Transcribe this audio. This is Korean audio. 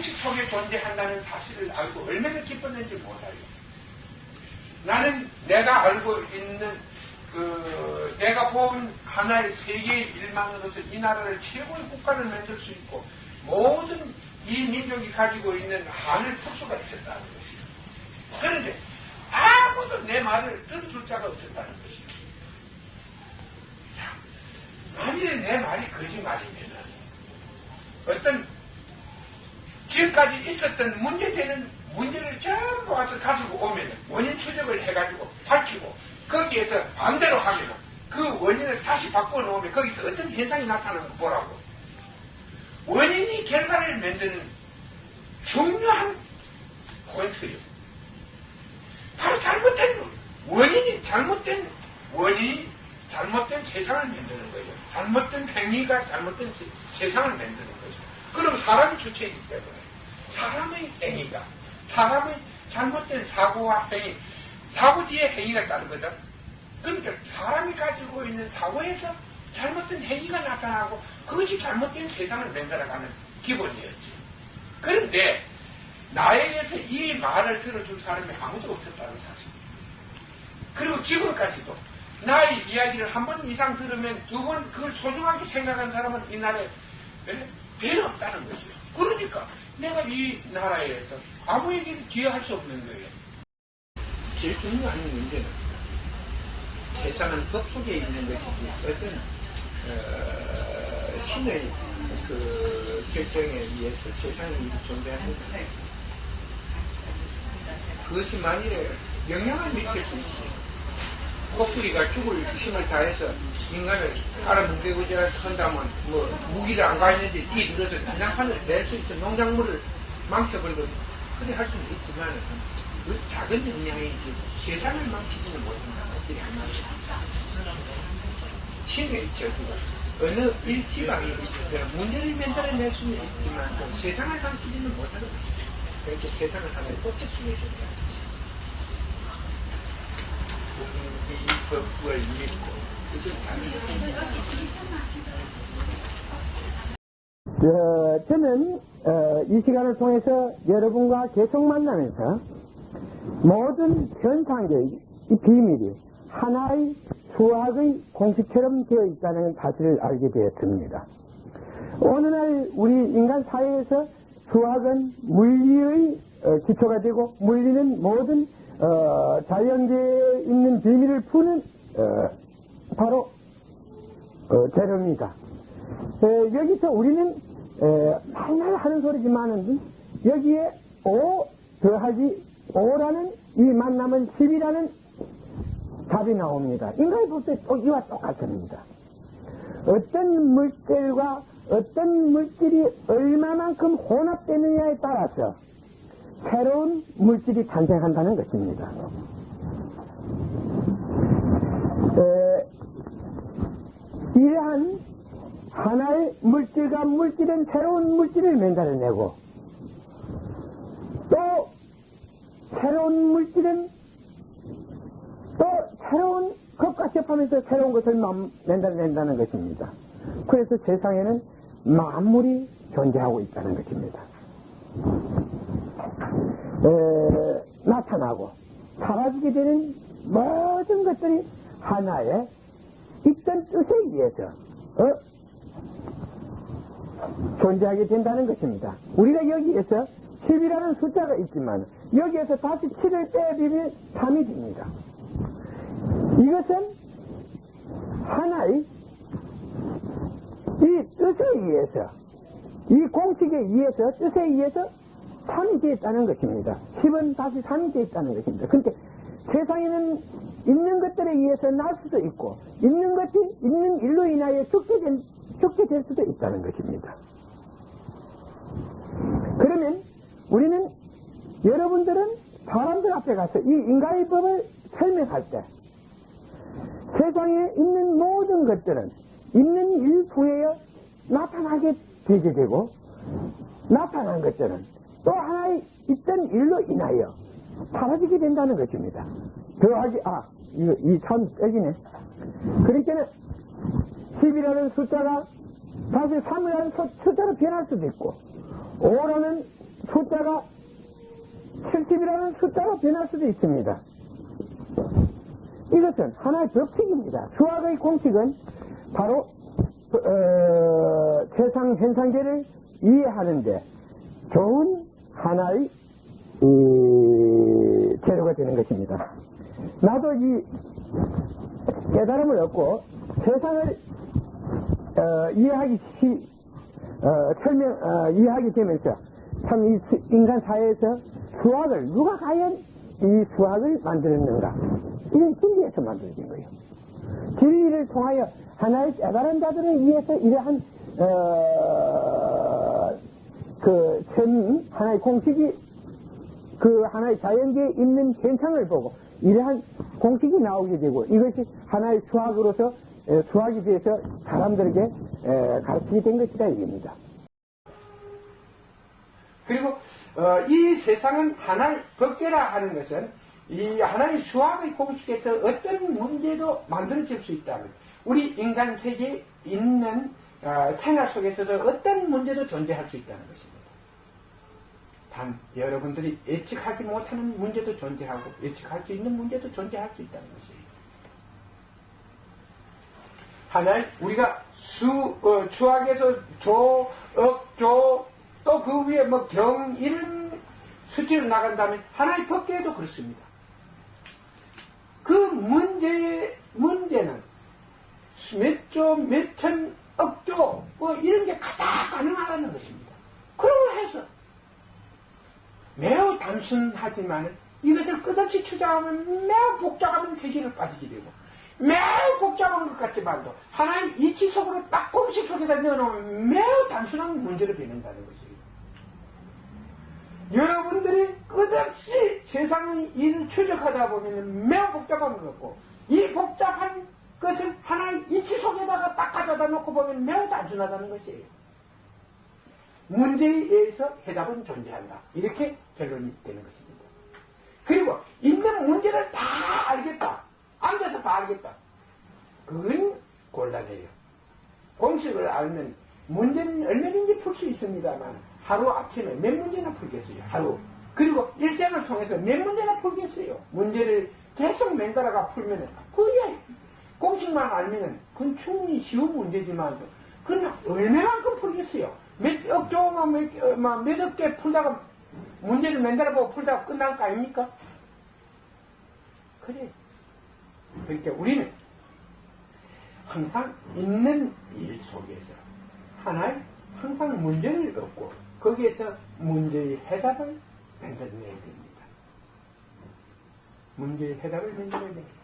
공식 속에 존재한다는 사실을 알고 얼마나 기뻤는지 몰라요. 나는 내가 알고 있는 내가 본 하나의 세계의 일만으로서 이 나라를 최고의 국가를 만들 수 있고 모든 이 민족이 가지고 있는 하늘 특수가 있었다는 것이에요. 그런데 아무도 내 말을 들어줄 자가 없었다는 것이에요. 만일에 내 말이 거짓말이면 어떤 지금까지 있었던 문제되는 문제를 전부 와서 가지고 오면 원인 추적을 해가지고 밝히고 거기에서 반대로 하면 그 원인을 다시 바꿔놓으면 거기서 어떤 현상이 나타나는 거 보라고. 원인이 결과를 만드는 중요한 포인트예요. 바로 원인이 잘못된 세상을 만드는 거예요. 잘못된 행위가 잘못된 세상을 만드는 거죠. 그럼 사람이 주체이기 때문에 사람의 행위가 사람의 잘못된 사고와 행위, 사고 뒤에 행위가 따르거든. 그러니까 사람이 가지고 있는 사고에서 잘못된 행위가 나타나고 그것이 잘못된 세상을 만들어가는 기본이었지. 그런데 나에게서 이 말을 들어줄 사람이 아무도 없었다는 사실. 그리고 지금까지도 나의 이야기를 한 번 이상 들으면 두 번 그걸 소중하게 생각한 사람은 이 나라에 별로 없다는 거죠. 그러니까 내가 이 나라에서 아무에게도 기여할 수 없는 거예요. 제일 중요한 문제는 세상은 법 속에 있는 것이지 어떤 신의 그 결정에 의해서 세상이 존재하는 거예요. 그것이 만일에 영향을 미칠 수 있지. 코끼리가 죽을 힘을 다해서 인간을 알아뭉개고자 한다면 무기를 안 가있는데 뛰들어서 난장판을 낼 수 있어. 농작물을 망쳐버리고 그래 할 수는 있지만 그 작은 영향이지 세상을 망치지는 못한다. 어떻게 한 말이야. 신의 저주가 어느 일지방에 있어서 문제를 만들어낼 수는 있지만 세상을 망치지는 못하는 것이죠. 그렇게 세상을 하나의 법칙 속에 있었다. 이 법을 믿고 저는 이 시간을 통해서 여러분과 계속 만나면서 모든 현상의 이 비밀이 하나의 수학의 공식처럼 되어 있다는 사실을 알게 되었습니다. 오늘날 우리 인간 사회에서 수학은 물리의 기초가 되고 물리는 모든 자연계에 있는 비밀을 푸는 바로 재료입니다. 여기서 우리는 맨날 하는 소리지만은 여기에 5 더하기 5라는 이 만나면 10이라는 답이 나옵니다. 인간이 볼 때 이와 똑같습니다. 어떤 물질과 어떤 물질이 얼마만큼 혼합되느냐에 따라서 새로운 물질이 탄생한다는 것입니다. 이러한 하나의 물질과 물질은 새로운 물질을 만들어내고 또 새로운 물질은 또 새로운 것과 접하면서 새로운 것을 만들어낸다는 것입니다. 그래서 세상에는 만물이 존재하고 있다는 것입니다. 나타나고 사라지게 되는 모든 것들이 하나의 있던 뜻에 의해서 존재하게 된다는 것입니다. 우리가 여기에서 10이라는 숫자가 있지만 여기에서 다시 7을 빼비면 3이 됩니다. 이것은 하나의 이 뜻에 의해서 이 공식에 의해서 뜻에 의해서 3이 되어 있다는 것입니다. 10은 다시 3이 되어 있다는 것입니다. 그러니까 세상에는 있는 것들에 의해서 날 수도 있고 있는 것이 있는 일로 인하여 죽게 될 수도 있다는 것입니다. 그러면 우리는 여러분들은 사람들 앞에 가서 이 인간의 법을 설명할 때 세상에 있는 모든 것들은 있는 일 후에 나타나게 되게 되고 나타난 것들은 또 하나의 있던 일로 인하여 사라지게 된다는 것입니다. 더하기 이 참 빼기네. 그러니까는 10이라는 숫자가 다시 3이라는 숫자로 변할 수도 있고 5라는 숫자가 70이라는 숫자로 변할 수도 있습니다. 이것은 하나의 법칙입니다. 수학의 공식은 바로 세상 현상계를 이해하는데 좋은 하나의 재료가 되는 것입니다. 나도 이 깨달음을 얻고 세상을 이해하게 되면서 참 이 인간 사회에서 수학을 누가 과연 이 수학을 만들었는가 이런 진리에서 만들어진 거예요. 진리를 통하여 하나의 깨달은 자들을 위해서 이러한 하나의 공식이 그 하나의 자연계에 있는 현상을 보고 이러한 공식이 나오게 되고 이것이 하나의 수학으로서 수학이 돼서 사람들에게 가르치게 된 것이다 이겁니다. 그리고 이 세상은 하나의 법계라 하는 것은 이 하나의 수학의 공식에서 어떤 문제도 만들어질 수 있다는 우리 인간 세계에 있는 생활 속에서도 어떤 문제도 존재할 수 있다는 것입니다. 단 여러분들이 예측하지 못하는 문제도 존재하고 예측할 수 있는 문제도 존재할 수 있다는 것이에요. 하나의 우리가 수학에서 조, 억, 조, 또 그 위에 뭐 경 이런 수치를 나간다면 하나의 법계에도 그렇습니다. 그 문제는 몇 조, 몇 천, 억조 뭐 이런 게 다 가능하다는 것입니다. 그러고 해서 매우 단순하지만 이것을 끝없이 추적하면 매우 복잡한 세계를 빠지게 되고 매우 복잡한 것 같지만도 하나의 이치 속으로 딱 공식 속에다 넣어놓으면 매우 단순한 문제를 배운다는 것이에요. 여러분들이 끝없이 세상의 일을 추적하다 보면 매우 복잡한 것 같고 이 복잡한 것을 하나의 이치 속에다가 딱 가져다 놓고 보면 매우 단순하다는 것이에요. 문제에 의해서 해답은 존재한다. 이렇게 결론이 되는 것입니다. 그리고 있는 문제를 다 알겠다. 앉아서 다 알겠다. 그건 곤란해요. 공식을 알면 문제는 얼마든지 풀 수 있습니다만 하루 아침에 몇 문제나 풀겠어요. 하루. 그리고 일생을 통해서 몇 문제나 풀겠어요. 문제를 계속 맹달아가 풀면 그게 공식만 알면은 그건 충분히 쉬운 문제지만 그건 얼마만큼 풀겠어요. 몇 억조만 몇 억 개 풀다가 문제를 맹달아보고 풀다가 끝날 거 아닙니까? 그래. 그러니까 우리는 항상 있는 일 속에서 하나의 항상 문제를 얻고 거기에서 문제의 해답을 만들어내야 됩니다. 문제의 해답을 만들어내야 됩니다.